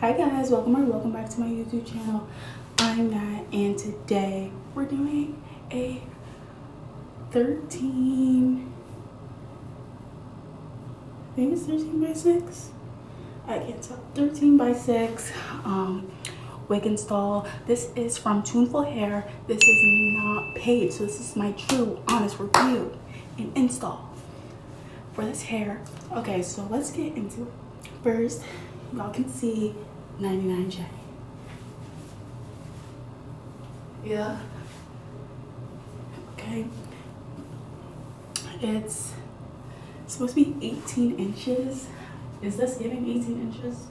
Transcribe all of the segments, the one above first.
Hi guys, welcome back to my YouTube channel. I'm Nat, and today we're doing a 13, I think it's 13 by 6. I can't tell. 13 by 6 wig install. This is from Tuneful Hair. This is not paid, so this is my true honest review and install for this hair. Okay, so let's get into it. First, y'all can see 99J. Yeah. Okay. It's supposed to be 18 inches. Is this giving 18 inches?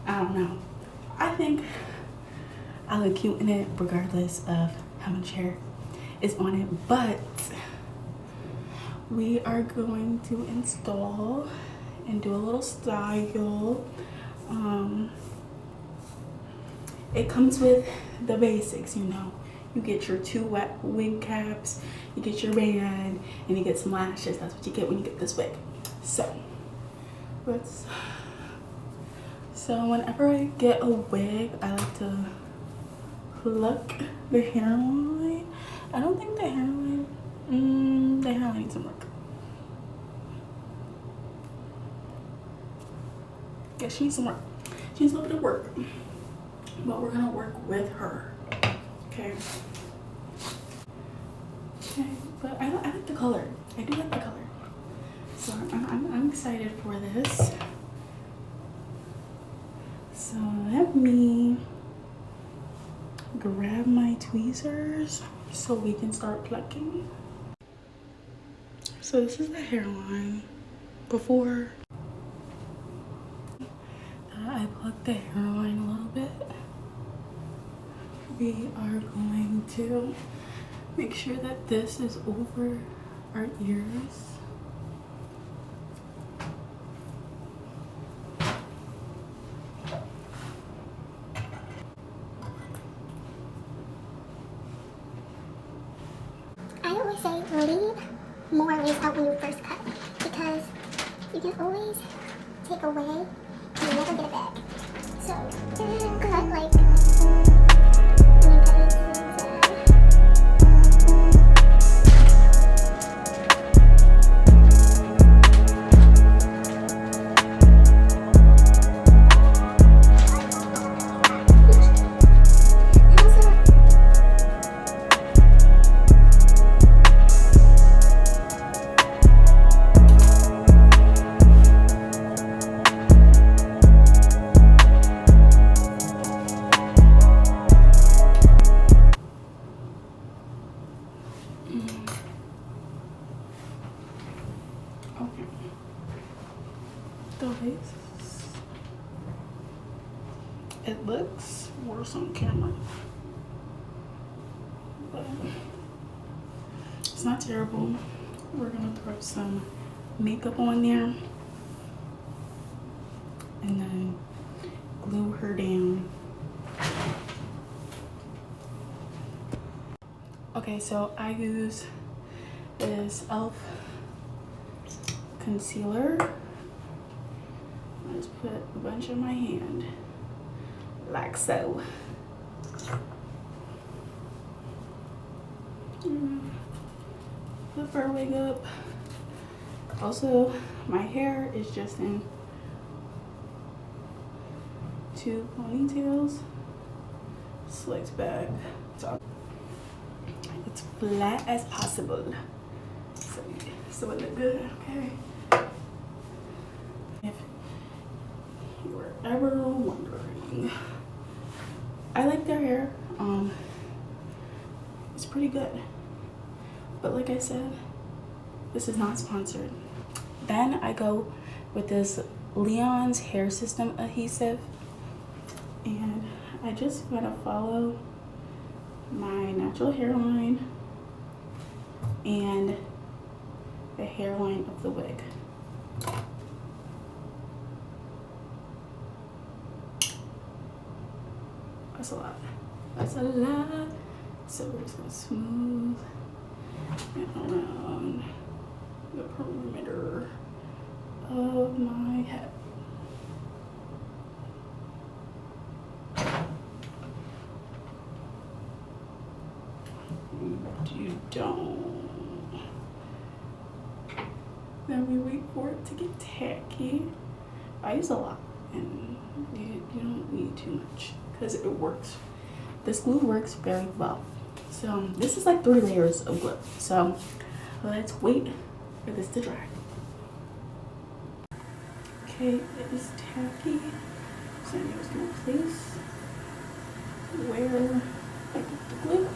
I don't know. I think I look cute in it regardless of how much hair is on it, but we are going to install and do a little style. It comes with the basics, you know. You get your 2 wet wig caps, you get your band, and you get some lashes. That's what you get when you get this wig. So whenever I get a wig, I like to pluck the hairline. I don't think the hairline needs some work. Yeah, she needs some work. She needs a little bit of work. But we're gonna work with her. Okay. Okay, but I like the color. I do like the color. So I'm excited for this. So let me grab my tweezers so we can start plucking. So this is the hairline before I pluck the hairline a little bit. We are going to make sure that this is over our ears. I always say leave more lace out when you first cut, because you can always take away and you never get it back. So cut like It looks worse on camera, but it's not terrible. We're gonna throw some makeup on there and then glue her down. Okay, so I use this e.l.f. concealer. I just put a bunch on my hand, like so. Flip our wig up. Also, my hair is just in 2 ponytails, slicked back, so it's flat as possible. So it look good, okay? If you were ever wondering, I like their hair. It's pretty good. But like I said, this is not sponsored. Then I go with this Leon's Hair System adhesive, and I just gotta follow my natural hairline and the hairline of the wig. That's a lot. That's a lot. So we're just gonna smooth it around the perimeter of my head. you don't. Then we wait for it to get tacky. I use a lot, and you don't need too much because it works. This glue works very well. So this is like 3 layers of glue. So let's wait for this to dry. Okay, it is tacky. So I'm just gonna place where I put the glue.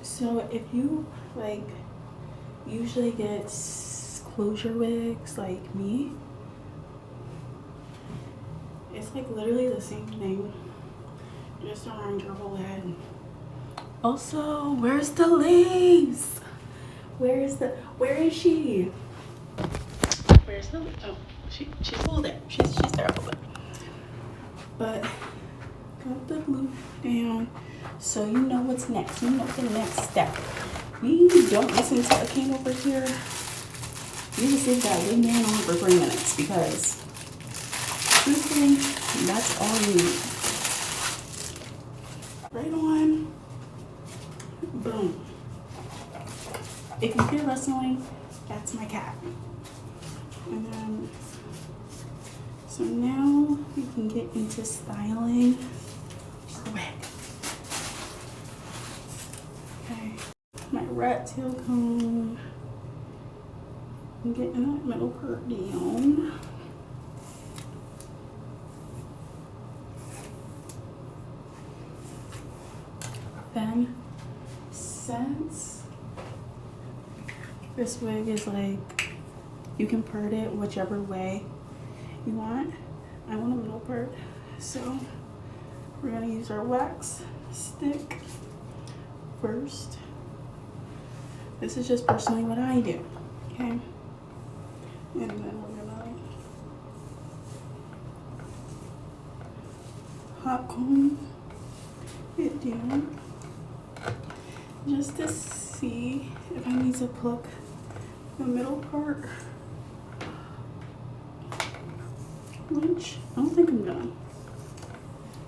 So if you like usually get closure wigs like me, it's like literally the same thing, just around your whole head. Also, where's the lace? Where is she? Where's the, oh, she's still there. She's there a little bit. But got the glue down, so you know what's next. You know the next step. We don't listen to a king over here. You just leave that wig man on for 3 minutes because truthfully, that's all you need. Right on. Boom. If you hear rustling, that's my cat. And then, so now we can get into styling our wig. Okay, my rat tail comb. I'm getting that middle part down. Then, since this wig is like, you can part it whichever way you want. I want a middle part, so we're gonna use our wax stick first. This is just personally what I do, okay? And then we're gonna hot comb it down just to see if I need to pluck the middle part, which I don't think I'm gonna.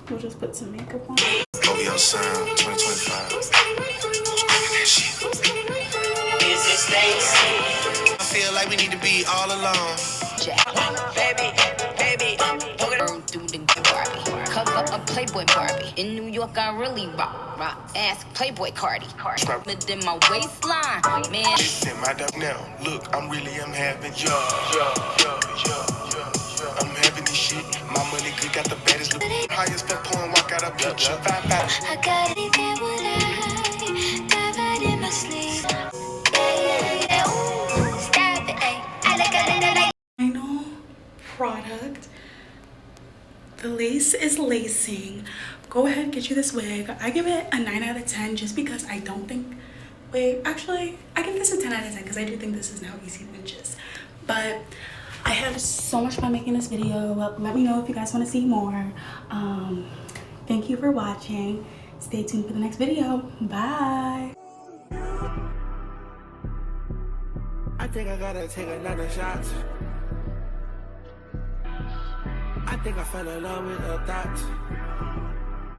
We'll just put some makeup on. OVO Sound 2025. I feel like we need to be all alone. Baby, through the Barbie. Cover a Playboy Barbie. In New York, I really rock. Ask Playboy Cardi. Within my waistline, man. Listen, my dog now. Look, I'm having I'm having this shit. My money good, got the baddest look. Highest fuck porn, walk out a picture. Bye. I got it there when I dive out in my sleep. Stop it, I like it. Final product. The lace is lacing. Go ahead, get you this wig. I give it a 9 out of 10 just because I don't think, wait, actually, I give this a 10 out of 10 because I do think this is now easy inches. But I had so much fun making this video. Let me know if you guys want to see more. Thank you for watching. Stay tuned for the next video. Bye. I think I gotta take another shot. I think I fell in love with a thought.